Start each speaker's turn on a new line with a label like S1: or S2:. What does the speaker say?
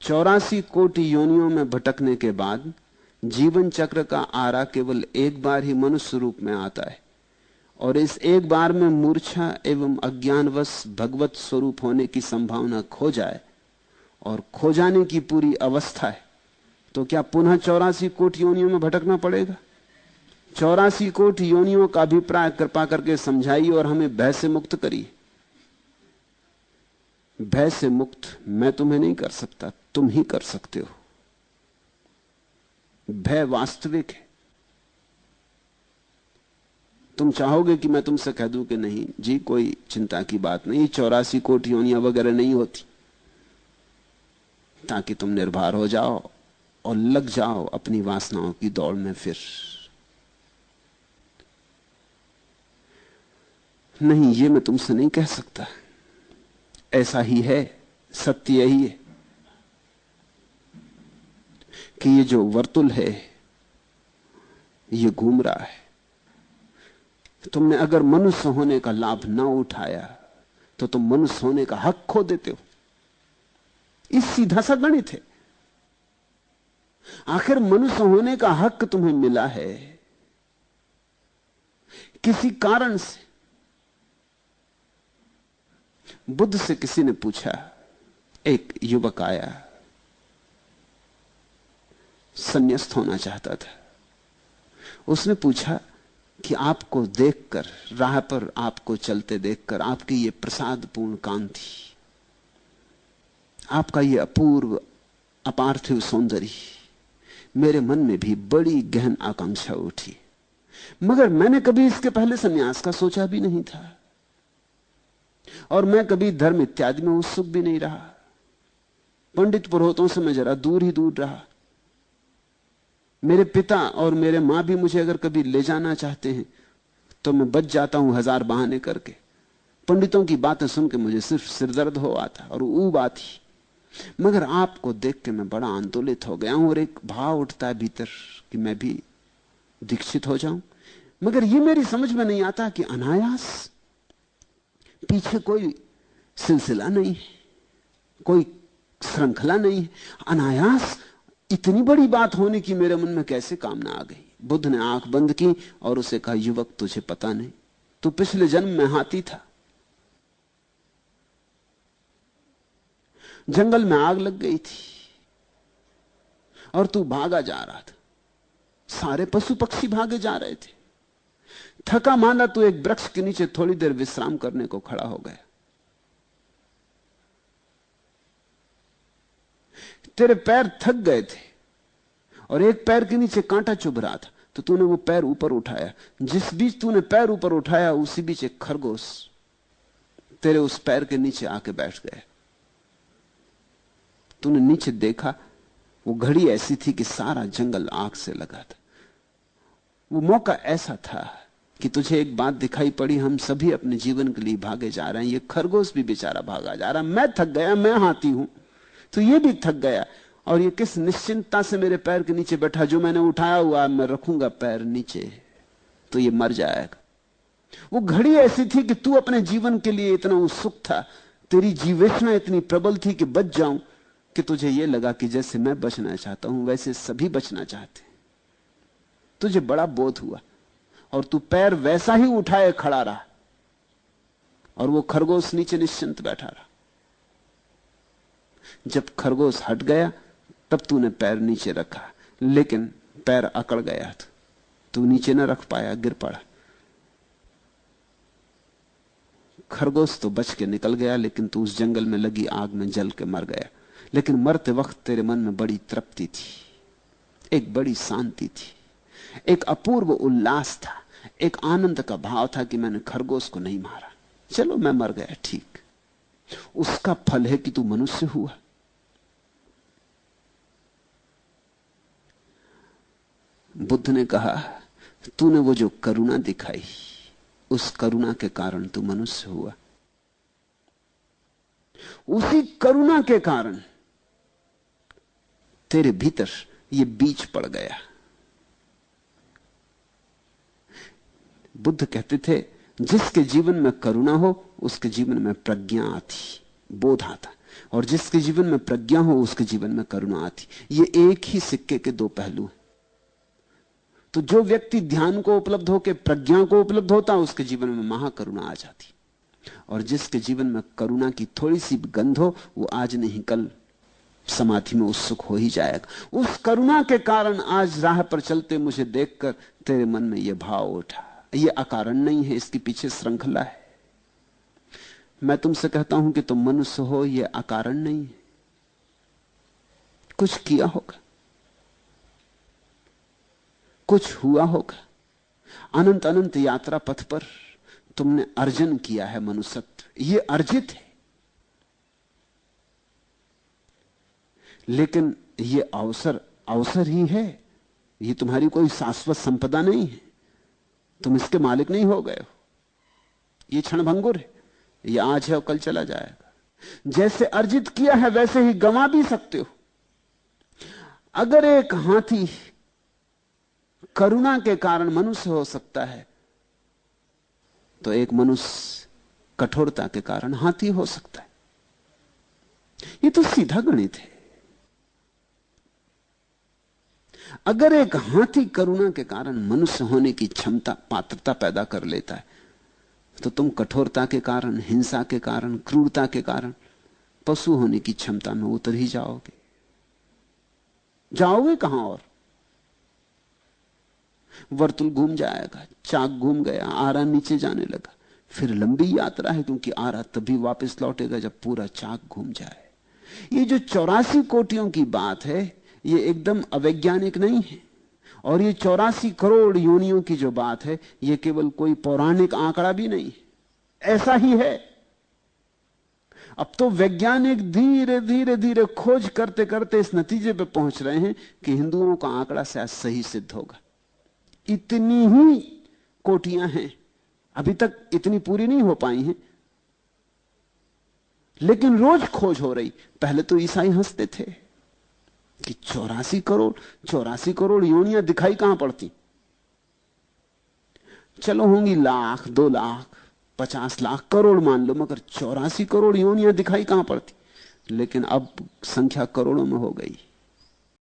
S1: 84 कोटि योनियों में भटकने के बाद जीवन चक्र का आरा केवल एक बार ही मनुष्य रूप में आता है, और इस एक बार में मूर्छा एवं अज्ञानवश भगवत स्वरूप होने की संभावना खो जाए और खो जाने की पूरी अवस्था है, तो क्या पुनः 84 कोटि योनियों में भटकना पड़ेगा? 84 कोटि योनियों का अभिप्राय कृपा करके समझाइए और हमें भय से मुक्त करिए। भय से मुक्त मैं तुम्हें नहीं कर सकता, तुम ही कर सकते हो। भय वास्तविक है। तुम चाहोगे कि मैं तुमसे कह दूं कि नहीं जी कोई चिंता की बात नहीं, 84 कोटि योनियां वगैरह नहीं होती, ताकि तुम निर्भर हो जाओ और लग जाओ अपनी वासनाओं की दौड़ में। फिर नहीं, ये मैं तुमसे नहीं कह सकता। ऐसा ही है, सत्य यही है कि ये जो वर्तुल है ये घूम रहा है। तुमने अगर मनुष्य होने का लाभ ना उठाया तो तुम मनुष्य होने का हक खो देते हो। इस सीधा सा गणित है। आखिर मनुष्य होने का हक तुम्हें मिला है किसी कारण से। बुद्ध से किसी ने पूछा, एक युवक आया, संन्यास्त होना चाहता था। उसने पूछा कि आपको देखकर, राह पर आपको चलते देखकर, आपकी ये प्रसादपूर्ण कांति, आपका ये अपूर्व अपार्थिव सौंदर्य, मेरे मन में भी बड़ी गहन आकांक्षा उठी, मगर मैंने कभी इसके पहले सन्यास का सोचा भी नहीं था, और मैं कभी धर्म इत्यादि में उत्सुक भी नहीं रहा। पंडित पुरोहितों से मैं जरा दूर ही दूर रहा। मेरे पिता और मेरे मां भी मुझे अगर कभी ले जाना चाहते हैं तो मैं बच जाता हूं हजार बहाने करके। पंडितों की बातें सुन के मुझे सिर्फ सिरदर्द हो आता और ऊब आती। मगर आपको देख के मैं बड़ा आंदोलित हो गया हूं और एक भाव उठता है भीतर कि मैं भी दीक्षित हो जाऊं। मगर ये मेरी समझ में नहीं आता कि अनायास, पीछे कोई सिलसिला नहीं है, कोई श्रृंखला नहीं है, अनायास इतनी बड़ी बात होने की मेरे मन में कैसे कामना आ गई। बुद्ध ने आंख बंद की और उसे कहा, युवक तुझे पता नहीं, तू पिछले जन्म में हाथी था, जंगल में आग लग गई थी और तू भागा जा रहा था, सारे पशु पक्षी भागे जा रहे थे, थका मांदा तू एक वृक्ष के नीचे थोड़ी देर विश्राम करने को खड़ा हो गया। तेरे पैर थक गए थे और एक पैर के नीचे कांटा चुभ रहा था, तो तूने वो पैर ऊपर उठाया। जिस बीच तूने पैर ऊपर उठाया उसी बीच एक खरगोश तेरे उस पैर के नीचे आके बैठ गया। तूने नीचे देखा, वो घड़ी ऐसी थी कि सारा जंगल आग से लगा था। वो मौका ऐसा था कि तुझे एक बात दिखाई पड़ी, हम सभी अपने जीवन के लिए भागे जा रहे हैं, ये खरगोश भी बेचारा भागा जा रहा। मैं थक गया, मैं हाथी हूं, तो ये भी थक गया, और ये किस निश्चिंतता से मेरे पैर के नीचे बैठा, जो मैंने उठाया हुआ मैं रखूंगा पैर नीचे तो ये मर जाएगा। वो घड़ी ऐसी थी कि तू अपने जीवन के लिए इतना उत्सुक था, तेरी जीवेष्णा इतनी प्रबल थी कि बच जाऊं, कि तुझे यह लगा कि जैसे मैं बचना चाहता हूं वैसे सभी बचना चाहते। तुझे बड़ा बोध हुआ और तू पैर वैसा ही उठाए खड़ा रहा, और वो खरगोश नीचे निश्चिंत बैठा रहा। जब खरगोश हट गया तब तूने पैर नीचे रखा, लेकिन पैर अकड़ गया था, तू नीचे न रख पाया, गिर पड़ा। खरगोश तो बच के निकल गया, लेकिन तू उस जंगल में लगी आग में जल के मर गया। लेकिन मरते वक्त तेरे मन में बड़ी तृप्ति थी, एक बड़ी शांति थी, एक अपूर्व उल्लास था, एक आनंद का भाव था कि मैंने खरगोश को नहीं मारा, चलो मैं मर गया, ठीक। उसका फल है कि तू मनुष्य हुआ। बुद्ध ने कहा, तूने वो जो करुणा दिखाई, उस करुणा के कारण तू मनुष्य हुआ। उसी करुणा के कारण तेरे भीतर ये बीज पड़ गया। बुद्ध कहते थे, जिसके जीवन में करुणा हो उसके जीवन में प्रज्ञा आती, बोध आता। और जिसके जीवन में प्रज्ञा हो उसके जीवन में करुणा आती। ये एक ही सिक्के के दो पहलू हैं। तो जो व्यक्ति ध्यान को उपलब्ध होकर प्रज्ञा को उपलब्ध होता उसके जीवन में महाकरुणा आ जाती, और जिसके जीवन में करुणा की थोड़ी सी गंध हो वो आज नहीं कल समाधि में उत्सुक हो ही जाएगा। उस करुणा के कारण आज राह पर चलते मुझे देखकर तेरे मन में यह भाव उठा। यह अकारण नहीं है, इसके पीछे श्रृंखला है। मैं तुमसे कहता हूं कि तुम मनुष्य हो, यह अकारण नहीं है। कुछ किया होगा, कुछ हुआ होगा। अनंत अनंत यात्रा पथ पर तुमने अर्जन किया है मनुष्यत्व, यह अर्जित है। लेकिन यह अवसर अवसर ही है, यह तुम्हारी कोई शाश्वत संपदा नहीं है। तुम इसके मालिक नहीं हो गए हो। यह क्षणभंगुर है, यह आज है और कल चला जाएगा। जैसे अर्जित किया है वैसे ही गंवा भी सकते हो। अगर एक हाथी करुणा के कारण मनुष्य हो सकता है तो एक मनुष्य कठोरता के कारण हाथी हो सकता है। यह तो सीधा गणित है। अगर एक हाथी करुणा के कारण मनुष्य होने की क्षमता पात्रता पैदा कर लेता है तो तुम कठोरता के कारण, हिंसा के कारण, क्रूरता के कारण पशु होने की क्षमता में उतर ही जाओगे। जाओगे कहां? और वर्तुल घूम जाएगा, चाक घूम गया, आरा नीचे जाने लगा। फिर लंबी यात्रा है, क्योंकि आरा तभी वापस लौटेगा जब पूरा चाक घूम जाए। ये जो 84 कोटियों की बात है ये एकदम अवैज्ञानिक नहीं है। और ये 84 करोड़ योनियों की जो बात है ये केवल कोई पौराणिक आंकड़ा भी नहीं है, ऐसा ही है। अब तो वैज्ञानिक धीरे धीरे धीरे खोज करते करते इस नतीजे पे पहुंच रहे हैं कि हिंदुओं का आंकड़ा शायद सही सिद्ध होगा। इतनी ही कोटियां हैं, अभी तक इतनी पूरी नहीं हो पाई हैं, लेकिन रोज खोज हो रही। पहले तो ईसाई हंसते थे कि 84 करोड़ योनियां दिखाई कहां पड़ती। चलो होंगी लाख, 2 लाख, 50 लाख, करोड़ मान लो, मगर 84 करोड़ योनियां दिखाई कहां पड़ती। लेकिन अब संख्या करोड़ों में हो गई।